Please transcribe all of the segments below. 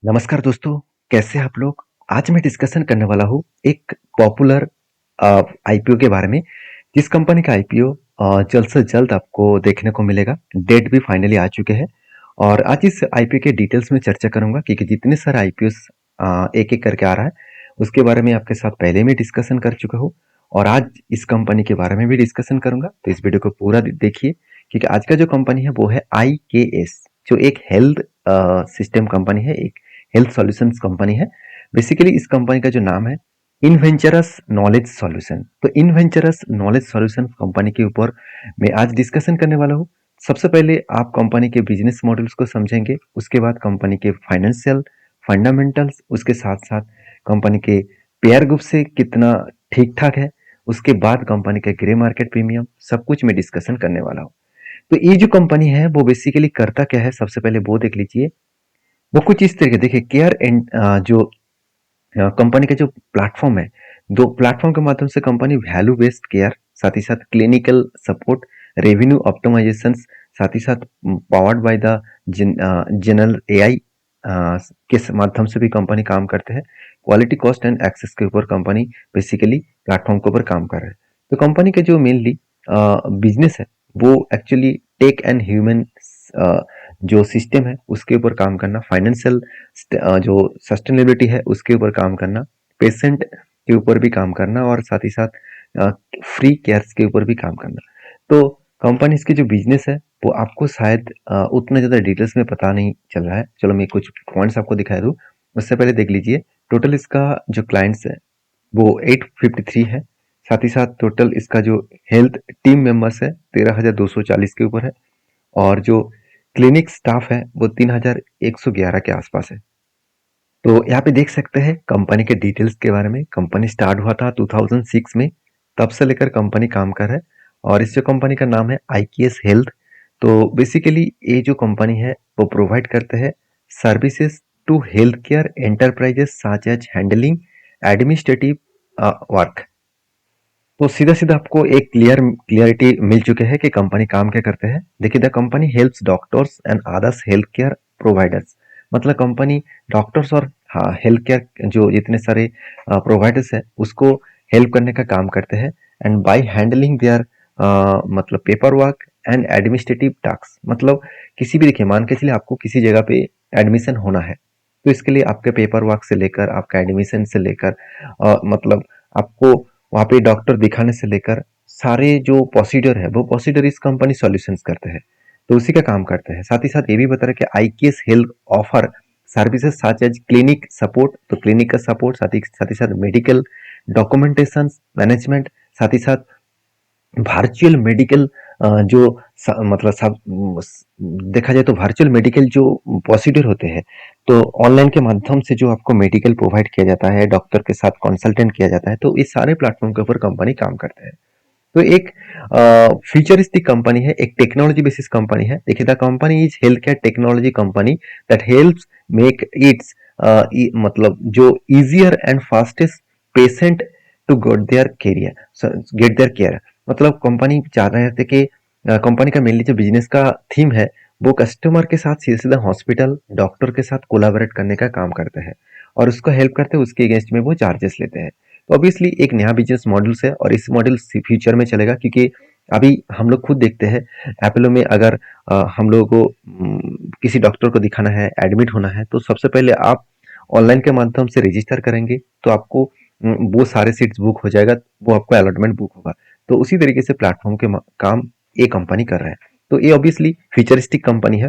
नमस्कार दोस्तों, कैसे हैं आप लोग? आज मैं डिस्कशन करने वाला हूँ एक पॉपुलर आईपीओ के बारे में, जिस कंपनी का आईपीओ जल्द से जल्द आपको देखने को मिलेगा। डेट भी फाइनली आ चुके हैं और आज इस आईपीओ के डिटेल्स में चर्चा करूंगा क्योंकि जितने सारे आईपीओस एक-एक करके आ रहा है, उसके बारे में आपके साथ पहले में डिस्कशन कर चुका हूँ और आज इस कंपनी के बारे में भी डिस्कशन करूंगा। तो इस वीडियो को पूरा देखिए क्योंकि आज का जो कंपनी है वो है आईकेएस, जो एक हेल्थ सिस्टम कंपनी है, एक हेल्थ सॉल्यूशंस कंपनी है। बेसिकली इस कंपनी का जो नाम है इनवेंचरस नॉलेज सॉल्यूशन। तो इनवेंचरस नॉलेज सॉल्यूशन कंपनी के ऊपर मैं आज डिस्कशन करने वाला हूँ। सबसे पहले आप कंपनी के बिजनेस मॉडल्स को समझेंगे, उसके बाद कंपनी के फाइनेंशियल फंडामेंटल्स, उसके साथ साथ कंपनी के पेयर ग्रुप से कितना ठीक ठाक है, उसके बाद कंपनी का ग्रे मार्केट प्रीमियम, सब कुछ मैं डिस्कशन करने वाला हूँ। तो ये जो कंपनी है वो बेसिकली करता क्या है, सबसे पहले वो देख लीजिए। वो कुछ इस तरीके देखिए, केयर एंड जो कंपनी का जो प्लेटफॉर्म है, दो प्लेटफॉर्म के माध्यम से कंपनी वैल्यू बेस्ड केयर, साथ ही साथ क्लिनिकल सपोर्ट, रेवेन्यू ऑप्टिमाइजेशन, साथ ही साथ powered by the general AI के माध्यम से भी कंपनी काम करते हैं। क्वालिटी, कॉस्ट एंड एक्सेस के ऊपर कंपनी बेसिकली प्लेटफॉर्म के ऊपर काम कर रहे हैं। तो कंपनी का जो मेनली बिजनेस है वो एक्चुअली टेक एंड ह्यूमन जो सिस्टम है उसके ऊपर काम करना, फाइनेंशियल जो सस्टेनेबिलिटी है उसके ऊपर काम करना, पेशेंट के ऊपर भी काम करना और साथ ही साथ फ्री केयर्स के ऊपर भी काम करना। तो कंपनीज की जो बिजनेस है वो आपको शायद उतना ज़्यादा डिटेल्स में पता नहीं चल रहा है। चलो मैं कुछ पॉइंट्स आपको दिखा दूँ। उससे पहले देख लीजिए, टोटल इसका जो क्लाइंट्स है वो 853 है। साथ ही साथ टोटल इसका जो हेल्थ टीम मेंबर्स है 13,240 के ऊपर है और जो क्लिनिक स्टाफ है वो 3,111 के आसपास है। तो यहाँ पे देख सकते हैं कंपनी के डिटेल्स के बारे में। कंपनी स्टार्ट हुआ था 2006 में, तब से लेकर कंपनी काम कर रहा है और इस जो कंपनी का नाम है आईकेएस हेल्थ। तो बेसिकली ये जो कंपनी है वो प्रोवाइड करते हैं services to health care enterprises such as handling administrative work. तो सीधा-सीधा आपको एक क्लियरिटी मिल चुके हैं कि कंपनी काम क्या करते हैं। देखिए, the company helps doctors and others health care providers. मतलब कंपनी डॉक्टर्स और हाँ, हेल्थ केयर जो जितने सारे प्रोवाइडर्स हैं उसको हेल्प करने का काम करते हैं एंड बाय हैंडलिंग देयर मतलब paper work and administrative task. मतलब किसी भी, देखिए मान के चलिए आपको किसी जगह पे एडमिशन होना है, तो इसके लिए आपके पेपर वर्क से लेकर आपका एडमिशन से लेकर मतलब आपको वहाँ पे डॉक्टर दिखाने से लेकर सारे जो प्रोसीजर है वो प्रोसीजर इस कंपनी सॉल्यूशंस करते हैं। तो उसी का काम करते हैं। साथ ही साथ ये भी बता रहे हैं कि IKS Health offer services such as clinic support. तो क्लिनिक का सपोर्ट, साथ ही साथ मेडिकल डॉक्यूमेंटेशन मैनेजमेंट, साथ ही साथ वर्चुअल मेडिकल जो मतलब सब देखा जाए तो वर्चुअल मेडिकल जो प्रोसीजर होते हैं, तो ऑनलाइन के माध्यम से जो आपको मेडिकल प्रोवाइड किया जाता है, डॉक्टर के साथ कंसल्टेंट किया जाता है, तो इस सारे प्लेटफॉर्म के ऊपर कंपनी काम करते हैं। तो एक फ्यूचरिस्टिक कंपनी है, एक टेक्नोलॉजी बेसिस कंपनी है। देखिए, the company is health care technology company that helps make its मतलब जो easier and fastest patient to get their care. मतलब कंपनी चाह रहे थे कि कंपनी का मेनली जो बिजनेस का थीम है वो कस्टमर के साथ सीधा सीधा हॉस्पिटल डॉक्टर के साथ कोलाबोरेट करने का काम करते हैं और उसको हेल्प करते हैं, उसके अगेंस्ट में वो चार्जेस लेते हैं। तो ऑब्वियसली एक नया बिजनेस मॉडल है और इस मॉडल फ्यूचर में चलेगा क्योंकि अभी हम लोग खुद देखते हैं एपोलो में अगर हम लोगों को किसी डॉक्टर को दिखाना है, एडमिट होना है, तो सबसे पहले आप ऑनलाइन के माध्यम से रजिस्टर करेंगे तो आपको वो सारे सीट्स बुक हो जाएगा, वो आपको अलॉटमेंट बुक होगा। तो उसी तरीके से प्लेटफॉर्म के काम ये कंपनी कर रहा है। तो ये ऑब्वियसली फ्यूचरिस्टिक कंपनी है,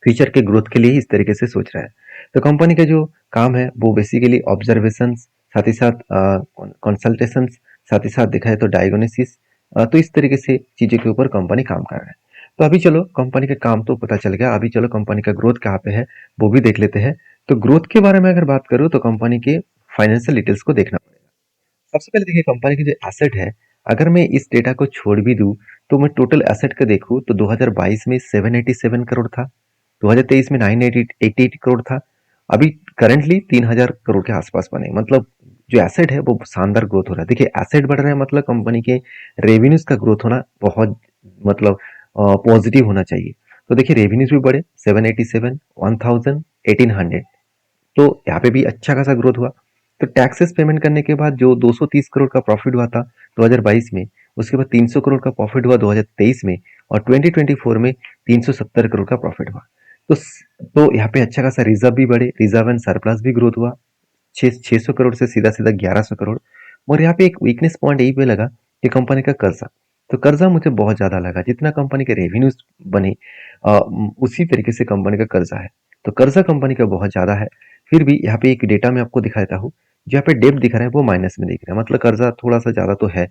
फ्यूचर के ग्रोथ के लिए इस तरीके से सोच रहा है। तो कंपनी का जो काम है वो बेसिकली ऑब्जर्वेशन, साथ ही साथ कंसल्टेशन, साथ ही साथ देखा है तो डायग्नोसिस। तो इस तरीके से चीज़ों के ऊपर कंपनी काम कर रहा है। तो अभी चलो कंपनी का काम तो पता चल गया, अभी चलो कंपनी का ग्रोथ कहाँ पे है वो भी देख लेते हैं। तो ग्रोथ के बारे में अगर बात करूँ तो कंपनी के फाइनेंशियल डिटेल्स को देखना पड़ेगा। सबसे पहले देखिए कंपनी की जो एसेट है, अगर मैं इस डेटा को छोड़ भी दूं तो मैं टोटल एसेट का देखूं तो 2022 में 787 करोड़ था, 2023 में 988 करोड़ था, अभी करंटली 3000 करोड़ के आसपास बने। मतलब जो एसेट है वो शानदार ग्रोथ हो रहा है। देखिए एसेट बढ़ रहा है मतलब कंपनी के रेवेन्यूज का ग्रोथ होना बहुत मतलब पॉजिटिव होना चाहिए। तो देखिए रेवेन्यूज भी बढ़े 787, 1000, 1800। तो यहाँ पे भी अच्छा खासा ग्रोथ हुआ। तो टैक्सेस पेमेंट करने के बाद जो 230 करोड़ का प्रॉफिट हुआ था 2022 में, उसके बाद 300 करोड़ का प्रॉफिट हुआ 2023 में, और 2024 में 370 करोड़ का प्रॉफिट हुआ। तो यहाँ पे अच्छा खासा रिजर्व भी बढ़े, रिजर्व एंड सरप्लस भी ग्रोथ हुआ 600 करोड़ से सीधा सीधा 1100 करोड़। और यहाँ पे एक वीकनेस पॉइंट यही पे लगा कि कंपनी का कर्जा, तो कर्जा मुझे बहुत ज्यादा लगा। जितना कंपनी के रेवेन्यूज बने उसी तरीके से कंपनी का कर्जा है, तो कर्जा कंपनी का बहुत ज्यादा है। फिर भी यहाँ पे एक डेटा में आपको दिखा देता हूँ, जो यहाँ पे डेप दिख रहा है वो माइनस में दिख रहा है, मतलब कर्जा थोड़ा सा ज्यादा तो है।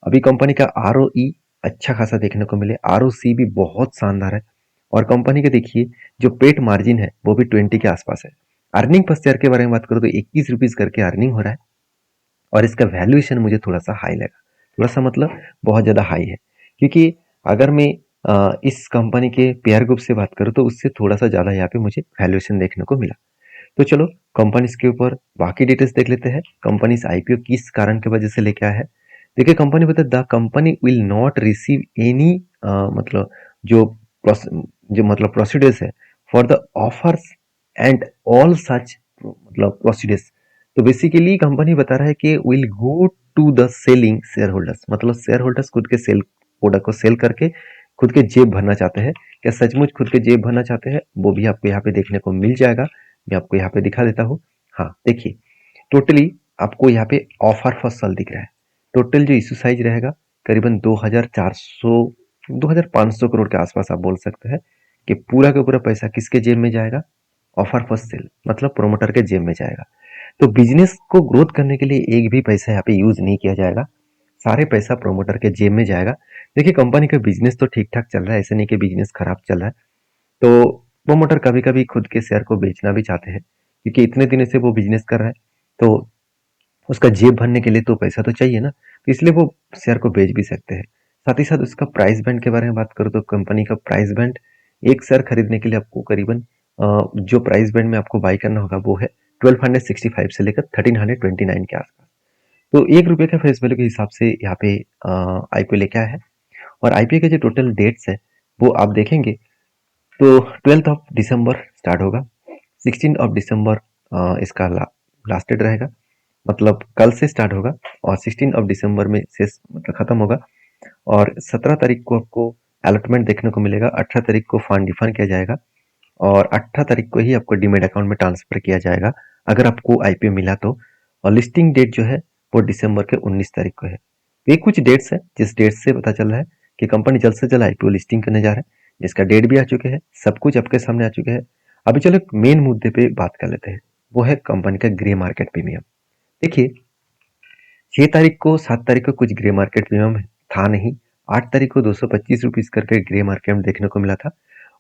अभी कंपनी का ROE अच्छा खासा देखने को मिले, ROC भी बहुत शानदार है। और कंपनी के देखिए जो पेट मार्जिन है वो भी 20 के आसपास है। अर्निंग पर शेयर के बारे में बात करूँ तो 21 रुपीज करके अर्निंग हो रहा है, और इसका वैल्यूएशन मुझे थोड़ा सा हाई लगा। थोड़ा सा मतलब बहुत ज़्यादा हाई है, क्योंकि अगर मैं इस कंपनी के पेयर ग्रुप से बात करूँ तो उससे थोड़ा सा ज़्यादा यहाँ पे मुझे वैल्यूएशन देखने को मिला। तो चलो कंपनीज के ऊपर बाकी डिटेल्स देख लेते हैं। कंपनीज IPO किस कारण की वजह से लेके आया है। देखिए कंपनी बता, the company will not receive any मतलब जो जो मतलब प्रोसीडर्स है for the offers and all such मतलब प्रोसीडर्स। तो बेसिकली कंपनी बता रहा है कि will go to the selling share holders, मतलब शेयर होल्डर्स खुद के सेल प्रोडक्ट को सेल करके खुद के जेब भरना चाहते हैं। क्या सचमुच खुद के जेब भरना चाहते हैं? वो भी आपको यहाँ पे देखने को मिल जाएगा। मैं आपको यहाँ पे दिखा देता हूँ। हाँ देखिए, टोटली आपको यहाँ पे ऑफर फॉर सेल दिख रहा है। टोटल जो इशू साइज रहेगा करीबन 2400 2500 करोड़ के आसपास आप बोल सकते हैं कि पूरा का पूरा पैसा किसके जेब में जाएगा? ऑफर फॉर सेल, मतलब प्रोमोटर के जेब में जाएगा। तो बिजनेस को ग्रोथ करने के लिए एक भी पैसा यहाँ पे यूज नहीं किया जाएगा, सारे पैसा प्रोमोटर के जेब में जाएगा। देखिए कंपनी का बिजनेस तो ठीक ठाक चल रहा है, ऐसे नहीं कि बिजनेस खराब चल रहा है। तो प्रोमोटर कभी कभी खुद के शेयर को बेचना भी चाहते हैं, क्योंकि इतने दिनों से वो बिजनेस कर रहा है, तो उसका जेब भरने के लिए तो पैसा तो चाहिए ना, तो इसलिए वो शेयर को बेच भी सकते हैं। साथ ही साथ उसका प्राइस बैंड के बारे में बात करूँ तो कंपनी का प्राइस बैंड एक शेयर खरीदने के लिए आपको करीबन जो प्राइस बैंड में आपको बाई करना होगा वो है 1265 से लेकर 1329 के आसपास। तो ₹1 का फेस वैल्यू के हिसाब से यहाँ पे IPO लेके आया है। और IPO के जो टोटल डेट्स है वो आप देखेंगे तो 12 दिसंबर स्टार्ट होगा, 16 दिसंबर इसका लास्ट डेट रहेगा, मतलब कल से स्टार्ट होगा, और 16 दिसंबर में शेष मतलब खत्म होगा। और 17 तारीख को आपको अलॉटमेंट देखने को मिलेगा, 18 तारीख को फंड रिफंड किया जाएगा, और 18 तारीख को ही आपको डीमेट अकाउंट में ट्रांसफर किया जाएगा अगर आपको IPO मिला तो। और लिस्टिंग डेट जो है वो दिसंबर के 19 तारीख को है। ये कुछ डेट्स है जिस डेट से पता चल रहा है कि कंपनी जल्द से जल्द IPO लिस्टिंग करने जा रहा है, जिसका डेट भी आ चुके हैं, सब कुछ आपके सामने आ चुके हैं। अभी चलो एक मेन मुद्दे पे बात कर लेते हैं, वो है कंपनी का ग्रे मार्केट प्रीमियम। देखिए 6 तारीख को 7 तारीख को कुछ ग्रे मार्केट प्रीमियम था नहीं, 8 तारीख को 225 रुपीज करके ग्रे मार्केट में देखने को मिला था,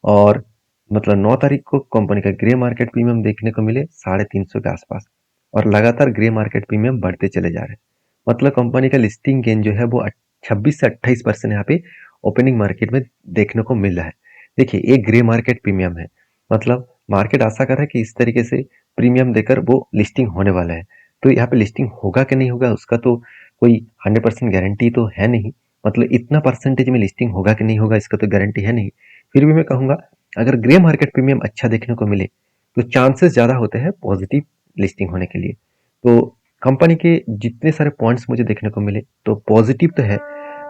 और मतलब 9 तारीख को कंपनी का ग्रे मार्केट प्रीमियम देखने को मिले 350 के आसपास, और लगातार ग्रे मार्केट प्रीमियम बढ़ते चले जा रहे हैं। मतलब कंपनी का लिस्टिंग गेन जो है वो 26 से 28% यहाँ पे ओपनिंग मार्केट में देखने को मिल रहा है। देखिए एक ग्रे मार्केट प्रीमियम है, मतलब मार्केट आशा कर रहा है कि इस तरीके से प्रीमियम देकर वो लिस्टिंग होने वाला है। तो यहाँ पे लिस्टिंग होगा कि नहीं होगा उसका तो कोई 100% गारंटी तो है नहीं, मतलब इतना परसेंटेज में लिस्टिंग होगा कि नहीं होगा इसका तो गारंटी है नहीं। फिर भी मैं कहूँगा अगर ग्रे मार्केट प्रीमियम अच्छा देखने को मिले तो चांसेस ज़्यादा होते हैं पॉजिटिव लिस्टिंग होने के लिए। तो कंपनी के जितने सारे पॉइंट्स मुझे देखने को मिले तो पॉजिटिव तो है,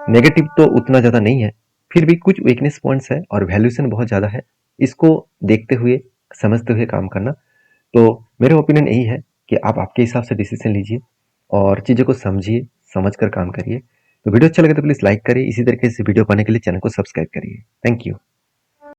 नेगेटिव तो उतना ज़्यादा नहीं है। फिर भी कुछ वीकनेस पॉइंट्स है और वैल्यूएशन बहुत ज़्यादा है, इसको देखते हुए समझते हुए काम करना। तो मेरा ओपिनियन यही है कि आप आपके हिसाब से डिसीजन लीजिए और चीज़ों को समझिए, समझ कर काम करिए। तो वीडियो अच्छा लगे तो प्लीज़ लाइक करिए, इसी तरीके से वीडियो पाने के लिए चैनल को सब्सक्राइब करिए। Thank you.